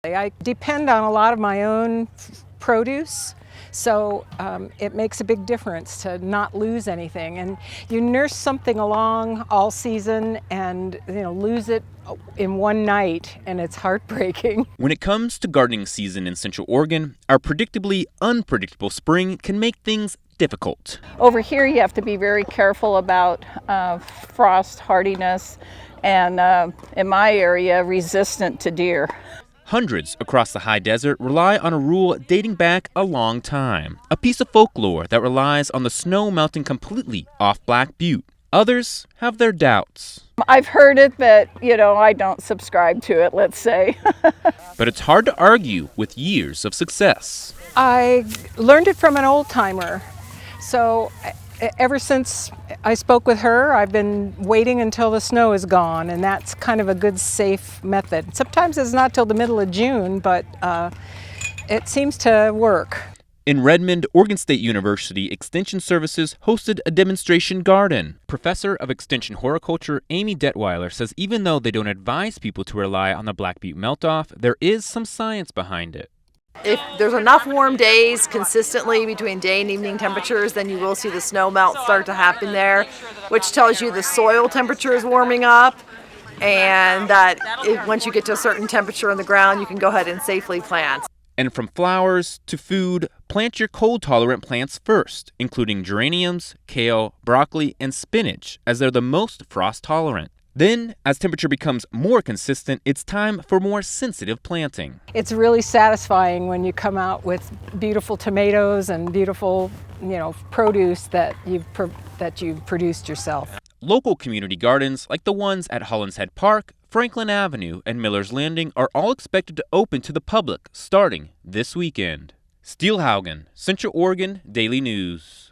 I depend on a lot of my own produce, so it makes a big difference to not lose anything. And you nurse something along all season and lose it in one night, and it's heartbreaking. When it comes to gardening season in Central Oregon, our predictably unpredictable spring can make things difficult. Over here you have to be very careful about frost hardiness and in my area resistant to deer. Hundreds across the high desert rely on a rule dating back a long time, a piece of folklore that relies on the snow melting completely off Black Butte. Others have their doubts. I've heard it, but I don't subscribe to it, let's say. But it's hard to argue with years of success. I learned it from an old timer. So ever since I spoke with her, I've been waiting until the snow is gone, and that's kind of a good, safe method. Sometimes it's not till the middle of June, but it seems to work. In Redmond, Oregon State University Extension Services hosted a demonstration garden. Professor of Extension Horticulture Amy Detweiler says even though they don't advise people to rely on the Black Butte melt-off, there is some science behind it. If there's enough warm days consistently between day and evening temperatures, then you will see the snow melt start to happen there, which tells you the soil temperature is warming up, and that once you get to a certain temperature in the ground, you can go ahead and safely plant. And from flowers to food, plant your cold-tolerant plants first, including geraniums, kale, broccoli, and spinach, as they're the most frost-tolerant. Then, as temperature becomes more consistent, it's time for more sensitive planting. It's really satisfying when you come out with beautiful tomatoes and beautiful, produce that you've produced yourself. Local community gardens like the ones at Hollands Head Park, Franklin Avenue, and Miller's Landing are all expected to open to the public starting this weekend. Steele Haugen, Central Oregon Daily News.